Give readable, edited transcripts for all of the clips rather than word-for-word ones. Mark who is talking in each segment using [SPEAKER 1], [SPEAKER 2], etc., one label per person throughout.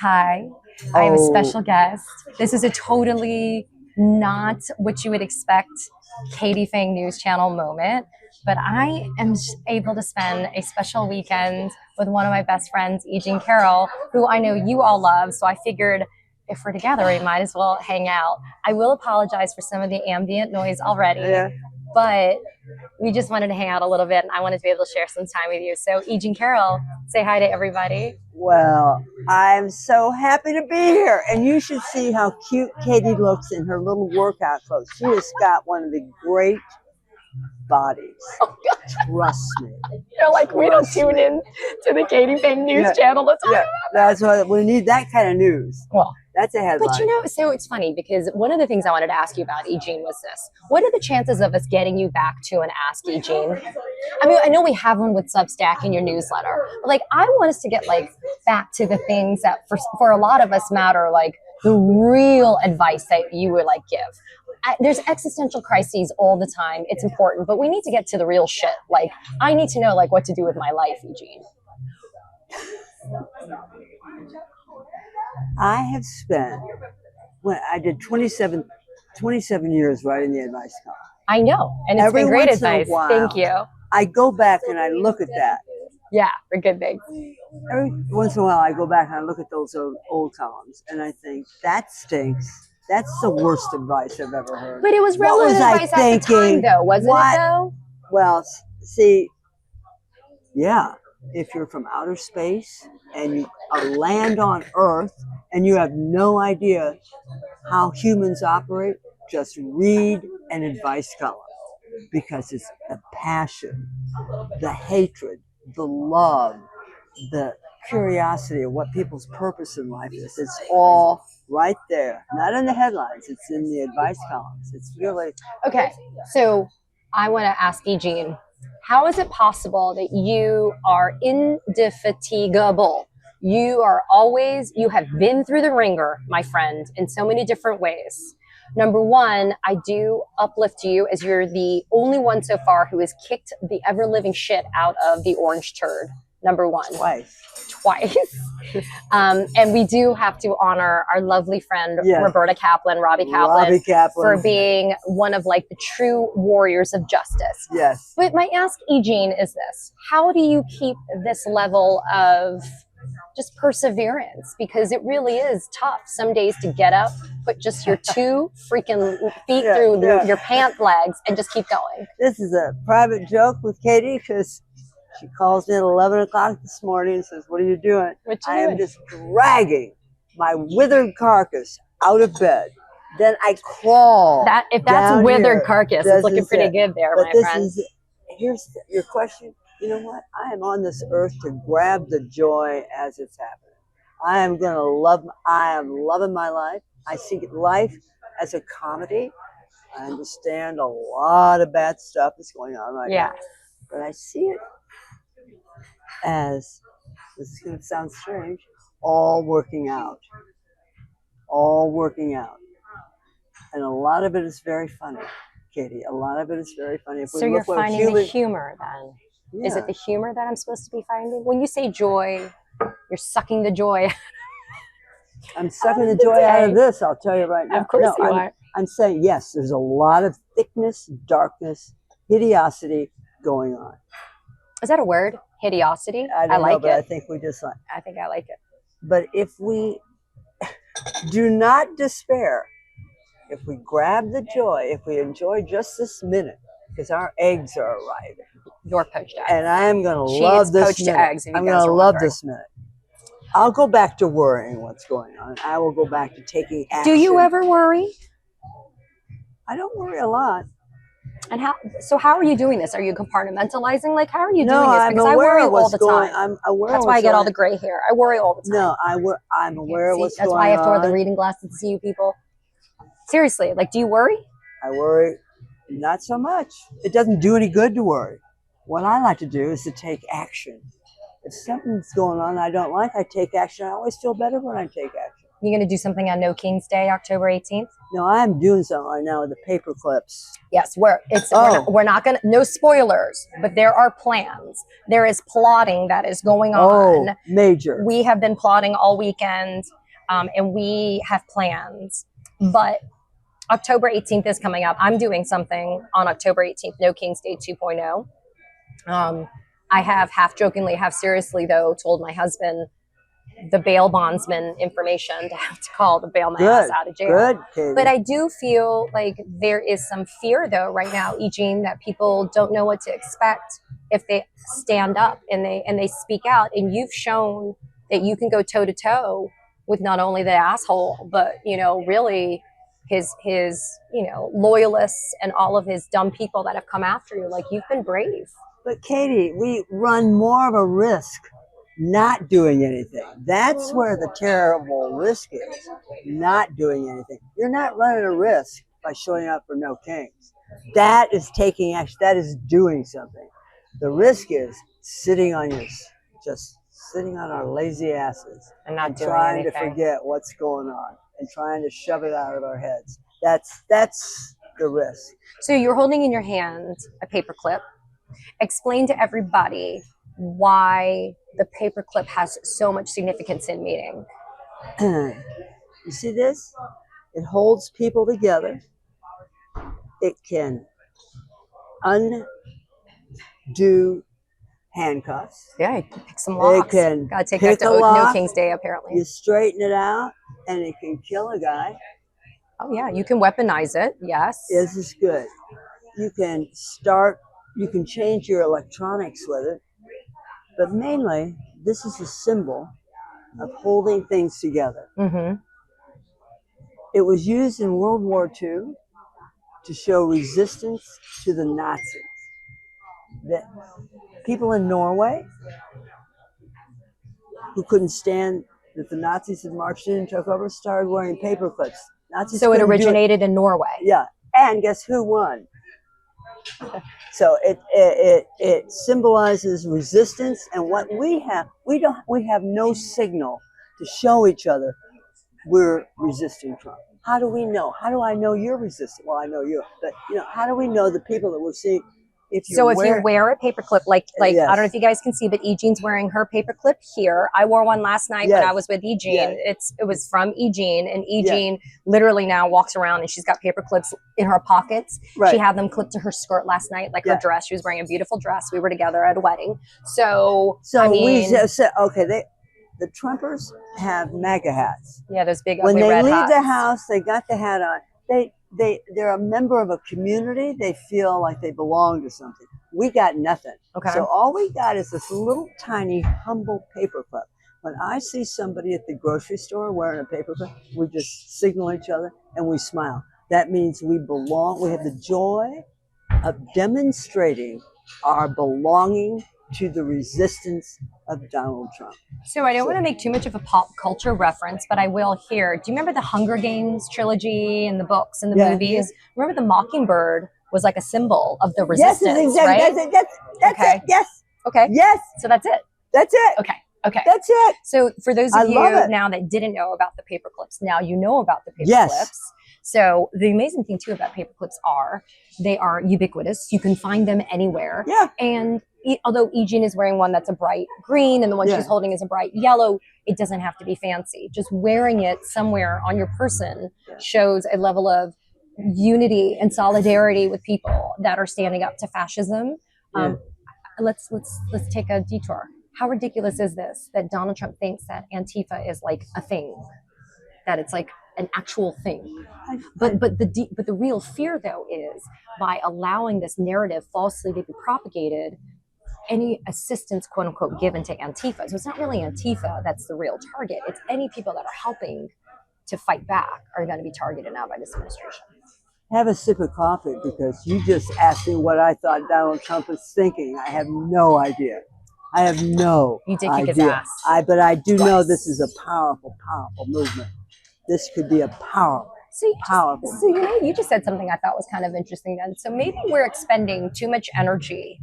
[SPEAKER 1] Hi, I have a special guest. This is a totally not what you would expect Katie Phang News Channel moment, but I am able to spend a special weekend with one of my best friends, Eugene Carroll, who I know you all love. So I figured if we're together, we might as well hang out. I will apologize for some of the ambient noise already, but we just wanted to hang out a little bit and I wanted to be able to share some time with you. So Eugene Carroll, say hi to everybody.
[SPEAKER 2] Well, I'm so happy to be here. And you should see how cute Katie looks in her little workout clothes. She has got one of the great bodies.
[SPEAKER 1] Oh, gosh.
[SPEAKER 2] Trust me.
[SPEAKER 1] You're like, we don't tune in to the Katie Phang News Channel.
[SPEAKER 2] That's why we need that kind of news.
[SPEAKER 1] Well,
[SPEAKER 2] that's a headline.
[SPEAKER 1] But you know, so it's funny because one of the things I wanted to ask you about, Eugene, was this. What are the chances of us getting you back to an Ask Eugene? I mean, I know we have one with Substack in your newsletter, but like, I want us to get like back to the things that for a lot of us matter, like the real advice that you would like give. There's existential crises all the time. It's important, but we need to get to the real shit. Like, I need to know like what to do with my life, Eugene.
[SPEAKER 2] I have spent, I did 27 years writing the advice column.
[SPEAKER 1] I know, and it's been great advice. Thank you.
[SPEAKER 2] I go back and I look at that.
[SPEAKER 1] Yeah, for good things.
[SPEAKER 2] Every once in a while, I go back and I look at those old columns, and I think, that stinks. That's the worst advice I've ever heard.
[SPEAKER 1] But it was relevant advice at the time, though, wasn't it, though?
[SPEAKER 2] Well, see, yeah. If you're from outer space and you land on Earth and you have no idea how humans operate, just read an advice column, because it's the passion, the hatred, the love, the curiosity of what people's purpose in life is. It's all right there, not in the headlines. It's in the advice columns. It's really
[SPEAKER 1] okay. So I want to ask Eugene, how is it possible that you are indefatigable? You have been through the ringer, my friend, in so many different ways. Number one, I do uplift you as you're the only one so far who has kicked the ever-living shit out of the orange turd. Number one. Twice. And we do have to honor our lovely friend, Robbie Kaplan, for being one of like the true warriors of justice.
[SPEAKER 2] Yes.
[SPEAKER 1] But my ask, Eugene, is this. How do you keep this level of just perseverance? Because it really is tough some days to get up, put just your two freaking feet through your pant legs and just keep going.
[SPEAKER 2] This is a private joke with Katie because she calls me at 11 o'clock this morning and says, what are you doing? I am just dragging my withered carcass out of bed. Then I crawl.
[SPEAKER 1] If that's withered carcass, it's looking pretty good there, my friend.
[SPEAKER 2] Here's your question. You know what? I am on this earth to grab the joy as it's happening. I am loving my life. I see life as a comedy. I understand a lot of bad stuff is going on right now. But I see it as, this is going to sound strange, all working out. All working out. And a lot of it is very funny, Katie. A lot of it is very funny.
[SPEAKER 1] So you're finding the humor then? Yeah. Is it the humor that I'm supposed to be finding? When you say joy, you're sucking the joy.
[SPEAKER 2] I'm sucking the joy out of this, I'll tell you right now.
[SPEAKER 1] Of course you are.
[SPEAKER 2] I'm saying, yes, there's a lot of thickness, darkness, hideosity going on.
[SPEAKER 1] Is that a word? Hideosity?
[SPEAKER 2] I like it. I think we just like.
[SPEAKER 1] I think I like it.
[SPEAKER 2] But if we do not despair, if we grab the joy, if we enjoy just this minute, because our eggs are arriving.
[SPEAKER 1] Your poached eggs.
[SPEAKER 2] And I am going to love this minute. I'm going to love this minute. I'll go back to worrying what's going on. I will go back to taking action.
[SPEAKER 1] Do you ever worry?
[SPEAKER 2] I don't worry a lot.
[SPEAKER 1] And how are you doing this? Are you compartmentalizing? Like, how are you doing this? Because I worry all the time.
[SPEAKER 2] I'm aware.
[SPEAKER 1] That's why I get all the gray hair. I worry all the time.
[SPEAKER 2] No, I'm aware of what's going on.
[SPEAKER 1] That's why I have to wear the reading glasses to see you people. Seriously, like, do you worry?
[SPEAKER 2] I worry not so much. It doesn't do any good to worry. What I like to do is to take action. If something's going on I don't like, I take action. I always feel better when I take action.
[SPEAKER 1] You going to do something on No King's Day, October 18th?
[SPEAKER 2] No, I'm doing something right now with the paper clips.
[SPEAKER 1] Yes, we're not going to, no spoilers, but there are plans. There is plotting that is going on.
[SPEAKER 2] Major.
[SPEAKER 1] We have been plotting all weekend, and we have plans. But October 18th is coming up. I'm doing something on October 18th, No King's Day 2.0. I have half jokingly, half seriously, though, told my husband the bail bondsman information to have to call to bail my ass out of jail.
[SPEAKER 2] Good, Katie.
[SPEAKER 1] But I do feel like there is some fear, though, right now, Eugene, that people don't know what to expect if they stand up and they speak out. And you've shown that you can go toe to toe with not only the asshole, but really his loyalists and all of his dumb people that have come after you. Like, you've been brave.
[SPEAKER 2] But Katie, we run more of a risk not doing anything. That's where the terrible risk is, not doing anything. You're not running a risk by showing up for No Kings. That is taking action. That is doing something. The risk is sitting on our lazy asses
[SPEAKER 1] and not doing
[SPEAKER 2] trying
[SPEAKER 1] anything.
[SPEAKER 2] To forget what's going on and trying to shove it out of our heads. That's the risk.
[SPEAKER 1] So you're holding in your hand a paperclip. Explain to everybody why the paperclip has so much significance in meeting.
[SPEAKER 2] You see this? It holds people together. It can undo handcuffs.
[SPEAKER 1] Yeah, pick some locks.
[SPEAKER 2] It can
[SPEAKER 1] gotta take that to No King's Day, apparently.
[SPEAKER 2] You straighten it out, and it can kill a guy.
[SPEAKER 1] Oh yeah, you can weaponize it. Yes.
[SPEAKER 2] This is good. You can change your electronics with it. But mainly, this is a symbol of holding things together.
[SPEAKER 1] Mm-hmm.
[SPEAKER 2] It was used in World War II to show resistance to the Nazis. The people in Norway who couldn't stand that the Nazis had marched in and took over started wearing paper clips. Nazis
[SPEAKER 1] so it originated in Norway.
[SPEAKER 2] Yeah, and guess who won? So it symbolizes resistance, and what we have no signal to show each other we're resisting Trump. How do we know? How do I know you're resisting? Well, I know you, but how do we know the people that we're seeing? If you
[SPEAKER 1] wear a paperclip, like
[SPEAKER 2] yes.
[SPEAKER 1] I don't know if you guys can see, but Egene's wearing her paperclip here. I wore one last night when I was with Egene.
[SPEAKER 2] Yes.
[SPEAKER 1] It was from Egene, and Egene literally now walks around and she's got paperclips in her pockets.
[SPEAKER 2] Right.
[SPEAKER 1] She had them clipped to her skirt last night, like her dress. She was wearing a beautiful dress. We were together at a wedding. So I mean,
[SPEAKER 2] the Trumpers have MAGA hats.
[SPEAKER 1] Yeah, those big
[SPEAKER 2] when
[SPEAKER 1] ugly
[SPEAKER 2] they
[SPEAKER 1] red
[SPEAKER 2] leave
[SPEAKER 1] hats.
[SPEAKER 2] the house, they got the hat on. They're a member of a community. They feel like they belong to something. We got nothing.
[SPEAKER 1] Okay.
[SPEAKER 2] So all we got is this little tiny humble paperclip. When I see somebody at the grocery store wearing a paperclip, we just signal each other and we smile. That means we belong. We have the joy of demonstrating our belonging to the resistance of Donald Trump.
[SPEAKER 1] So I don't want to make too much of a pop culture reference, but I will here. Do you remember the Hunger Games trilogy and the books and the movies?
[SPEAKER 2] Yes.
[SPEAKER 1] Remember the mockingbird was like a symbol of the resistance,
[SPEAKER 2] yes,
[SPEAKER 1] right?
[SPEAKER 2] That's it. Yes.
[SPEAKER 1] Okay.
[SPEAKER 2] Yes.
[SPEAKER 1] So that's it.
[SPEAKER 2] That's it.
[SPEAKER 1] Okay.
[SPEAKER 2] That's it.
[SPEAKER 1] So for those of you now that didn't know about the paperclips, now you know about the paperclips.
[SPEAKER 2] Yes.
[SPEAKER 1] So the amazing thing too about paperclips they are ubiquitous. You can find them anywhere.
[SPEAKER 2] Yeah.
[SPEAKER 1] And although Egene is wearing one that's a bright green and the one she's holding is a bright yellow, it doesn't have to be fancy. Just wearing it somewhere on your person shows a level of unity and solidarity with people that are standing up to fascism. Let's take a detour. How ridiculous is this that Donald Trump thinks that Antifa is like a thing, that it's like an actual thing? But the real fear though is by allowing this narrative falsely to be propagated, any assistance, quote unquote, given to Antifa. So it's not really Antifa that's the real target. It's any people that are helping to fight back are going to be targeted now by this administration.
[SPEAKER 2] Have a sip of coffee, because you just asked me what I thought Donald Trump was thinking. I have no idea. I have no
[SPEAKER 1] You did
[SPEAKER 2] idea.
[SPEAKER 1] kick his ass.
[SPEAKER 2] But I do know this is a powerful, powerful movement. This could be a powerful.
[SPEAKER 1] So you just said something I thought was kind of interesting then. So maybe we're expending too much energy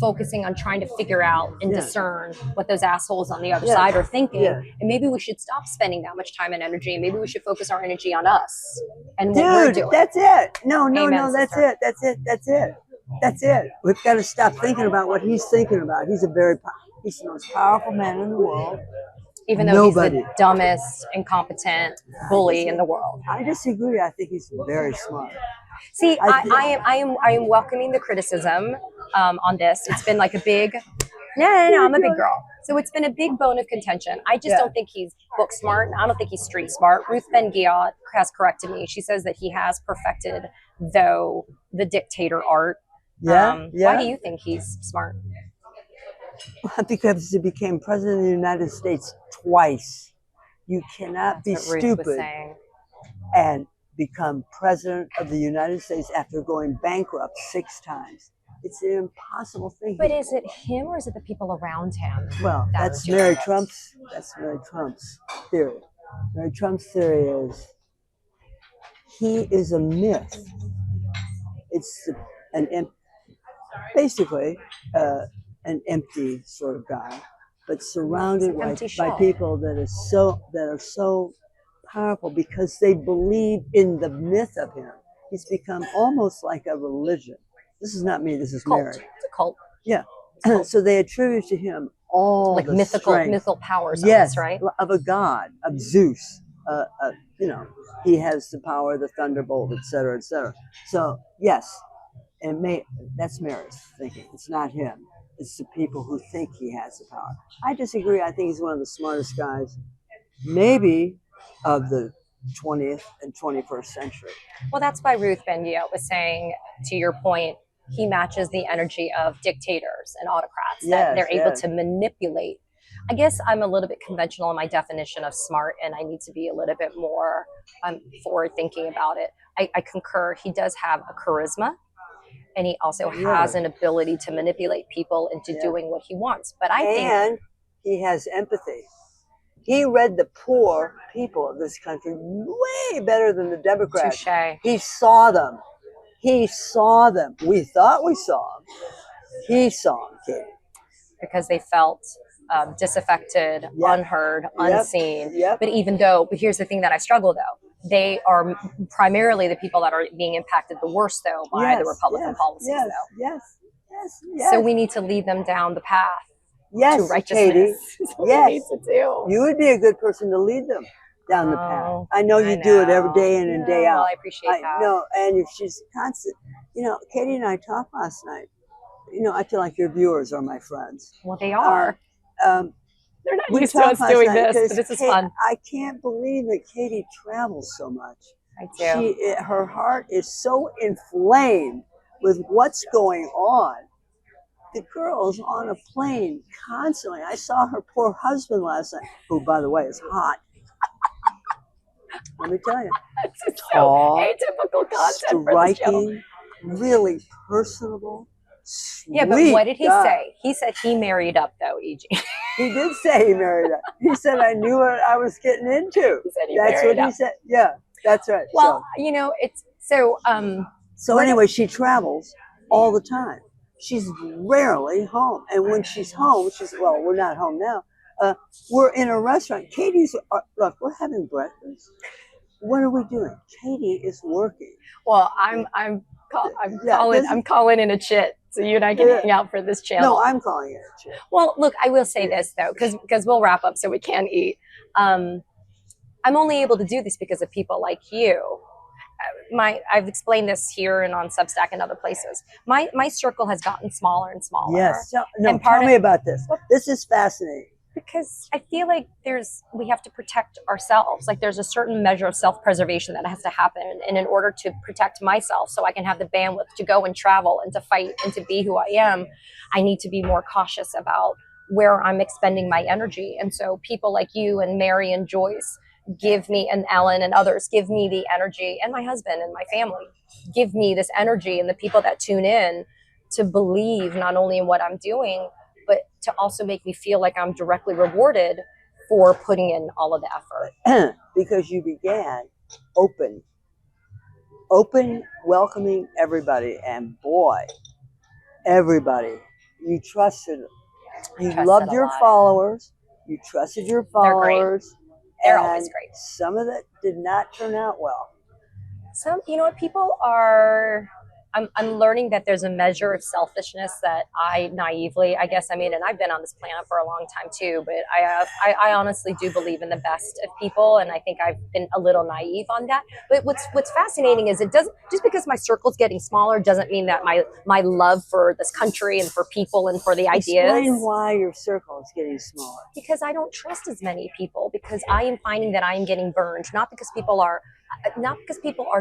[SPEAKER 1] focusing on trying to figure out and discern what those assholes on the other
[SPEAKER 2] Yeah.
[SPEAKER 1] side are thinking.
[SPEAKER 2] Yeah.
[SPEAKER 1] And maybe we should stop spending that much time and energy, and maybe we should focus our energy on us and what we're doing.
[SPEAKER 2] That's it. No,
[SPEAKER 1] Amen,
[SPEAKER 2] that's
[SPEAKER 1] sister.
[SPEAKER 2] it. That's it. We've got to stop thinking about what he's thinking about. He's the most powerful man in the world.
[SPEAKER 1] Even though he's the dumbest, incompetent bully in the world.
[SPEAKER 2] I disagree. I think he's very smart.
[SPEAKER 1] See, I am welcoming the criticism on this. It's been like a big, no, I'm a big girl. So it's been a big bone of contention. I just don't think he's book smart. I don't think he's street smart. Ruth Ben-Ghiat has corrected me. She says that he has perfected, though, the dictator art. Why do you think he's smart?
[SPEAKER 2] Because he became president of the United States twice. You cannot be stupid and become president of the United States after going bankrupt 6 times. It's an impossible thing.
[SPEAKER 1] But is it him or is it the people around him?
[SPEAKER 2] Well, that's Mary Trump's theory. Mary Trump's theory is he is a myth. It's basically an empty sort of guy, but surrounded by people that are so powerful because they believe in the myth of him. He's become almost like a religion. This is not me. This is
[SPEAKER 1] cult.
[SPEAKER 2] Mary.
[SPEAKER 1] It's a cult.
[SPEAKER 2] Yeah. So they attribute to him all
[SPEAKER 1] like
[SPEAKER 2] the
[SPEAKER 1] mythical powers.
[SPEAKER 2] Yes,
[SPEAKER 1] right.
[SPEAKER 2] Of a god, of Zeus. He has the power of the thunderbolt, etc., etc. So yes, that's Mary's thinking. It's not him. It's the people who think he has the power. I disagree. I think he's one of the smartest guys, maybe, of the 20th and 21st century.
[SPEAKER 1] Well, that's why Ruth Ben-Ghiat was saying, to your point, he matches the energy of dictators and autocrats that they're able to manipulate. I guess I'm a little bit conventional in my definition of smart, and I need to be a little bit more forward thinking about it. I concur. He does have a charisma, and he also has an ability to manipulate people into doing what he wants. But I think
[SPEAKER 2] he has empathy. He read the poor people of this country way better than the Democrats.
[SPEAKER 1] Touché.
[SPEAKER 2] He saw them. We thought we saw them. He saw them, Katie.
[SPEAKER 1] Because they felt disaffected, unheard, unseen. But here's the thing that I struggle though. They are primarily the people that are being impacted the worst though by the Republican policies though.
[SPEAKER 2] Yes.
[SPEAKER 1] So we need to lead them down the path.
[SPEAKER 2] Yes,
[SPEAKER 1] to righteousness.
[SPEAKER 2] Katie. Yes, you would be a good person to lead them down the path. I know you do it every day in and day out.
[SPEAKER 1] I appreciate that.
[SPEAKER 2] No, and if she's constant, Katie and I talked last night. I feel like your viewers are my friends.
[SPEAKER 1] Well, they are.
[SPEAKER 2] They're
[SPEAKER 1] not used to us doing this, but this is fun.
[SPEAKER 2] I can't believe that Katie travels so much.
[SPEAKER 1] I do.
[SPEAKER 2] Her heart is so inflamed with what's going on. The girl's on a plane constantly. I saw her poor husband last night, who, by the way, is hot. Let me tell you.
[SPEAKER 1] It's tall, atypical content
[SPEAKER 2] striking, really personable, sweet.
[SPEAKER 1] Yeah, but what did he say? He said he married up, though, E.G.
[SPEAKER 2] He did say he married up. He said, I knew what I was getting into.
[SPEAKER 1] He said
[SPEAKER 2] that's what he said. Yeah, that's right.
[SPEAKER 1] Well, it's so...
[SPEAKER 2] So anyway, she travels all the time. She's rarely home. And when she's home, we're not home now. We're in a restaurant. Look, we're having breakfast. What are we doing? Katie is working.
[SPEAKER 1] Well, I'm calling in a chit, so you and I can hang out for this channel.
[SPEAKER 2] No, I'm calling it a chit.
[SPEAKER 1] Well, look, I will say this though, because we'll wrap up so we can eat. I'm only able to do this because of people like you. I've explained this here and on Substack and other places. My circle has gotten smaller and smaller.
[SPEAKER 2] Yes. No, tell me about this. This is fascinating.
[SPEAKER 1] Because I feel like we have to protect ourselves. Like there's a certain measure of self-preservation that has to happen. And in order to protect myself so I can have the bandwidth to go and travel and to fight and to be who I am, I need to be more cautious about where I'm expending my energy. And so people like you and Mary and Joyce give me, and Ellen and others, give me the energy, and my husband and my family give me this energy, and the people that tune in to believe not only in what I'm doing, but to also make me feel like I'm directly rewarded for putting in all of the effort.
[SPEAKER 2] Because you began open, welcoming everybody, and boy, everybody you trusted, you
[SPEAKER 1] Trusted
[SPEAKER 2] loved
[SPEAKER 1] a
[SPEAKER 2] your
[SPEAKER 1] lot.
[SPEAKER 2] followers, you trusted your
[SPEAKER 1] They're great.
[SPEAKER 2] followers.
[SPEAKER 1] They're
[SPEAKER 2] and
[SPEAKER 1] always great.
[SPEAKER 2] some of that did not turn out well.
[SPEAKER 1] Some, you know what, people are, I'm learning that there's a measure of selfishness that I naively, I guess, I mean, and I've been on this planet for a long time too, but I honestly do believe in the best of people, and I think I've been a little naive on that. But what's fascinating is it doesn't, just because my circle's getting smaller doesn't mean that my love for this country and for people and for the ideas.
[SPEAKER 2] Explain why your circle is getting smaller.
[SPEAKER 1] Because I don't trust as many people, because I am finding that I am getting burned, not because people are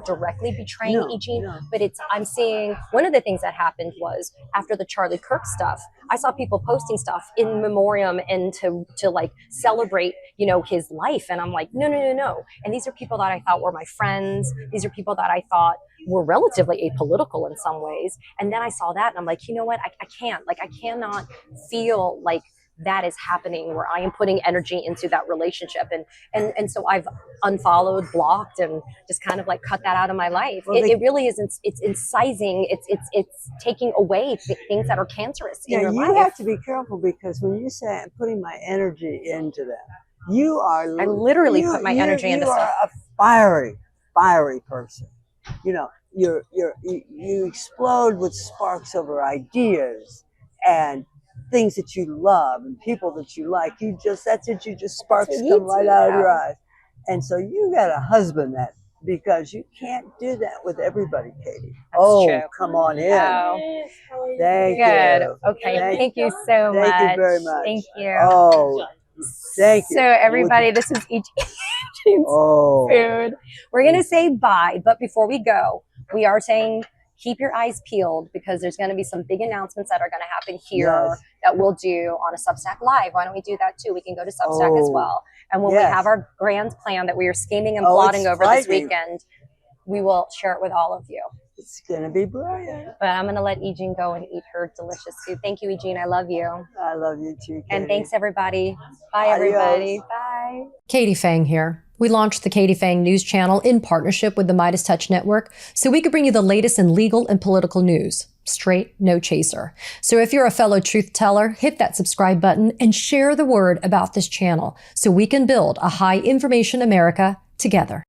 [SPEAKER 1] directly betraying Eugene, but I'm seeing one of the things that happened was after the Charlie Kirk stuff, I saw people posting stuff in memoriam and to like celebrate, you know, his life. And I'm like, no. And these are people that I thought were my friends. These are people that I thought were relatively apolitical in some ways. And then I saw that and I'm like, you know what? I cannot feel like that is happening where I am putting energy into that relationship. And so I've unfollowed, blocked, and just kind of like cut that out of my life. Well, it really isn't, it's incising, it's taking away things that are cancerous in your life.
[SPEAKER 2] You have to be careful, because when you say I'm putting my energy into them, I literally put my energy into stuff. You are a fiery person. You know, you explode with sparks over ideas and things that you love and people that you like. Sparks come right out of your eyes. And so you got a husband because you can't do that with everybody, Katie.
[SPEAKER 1] That's true.
[SPEAKER 2] Come on in.
[SPEAKER 1] Oh.
[SPEAKER 2] Thank
[SPEAKER 1] Good.
[SPEAKER 2] you.
[SPEAKER 1] Okay. Thank you so much.
[SPEAKER 2] Thank you very much.
[SPEAKER 1] Thank you.
[SPEAKER 2] Oh, thank you.
[SPEAKER 1] So everybody, this is Eugene's food. We're going to say bye, but before we go, we are saying keep your eyes peeled, because there's going to be some big announcements that are going to happen here that we'll do on a Substack Live. Why don't we do that too? We can go to Substack as well. And when we have our grand plan that we are scheming and plotting over this weekend, we will share it with all of you.
[SPEAKER 2] It's going to be brilliant.
[SPEAKER 1] But I'm going to let Eugene go and eat her delicious food. Thank you, Eugene. I love you.
[SPEAKER 2] I love you too, Katie.
[SPEAKER 1] And thanks, everybody. Bye, everybody. Bye.
[SPEAKER 3] Katie Phang here. We launched the Katie Phang News Channel in partnership with the Midas Touch Network so we could bring you the latest in legal and political news. Straight, no chaser. So if you're a fellow truth teller, hit that subscribe button and share the word about this channel so we can build a high information America together.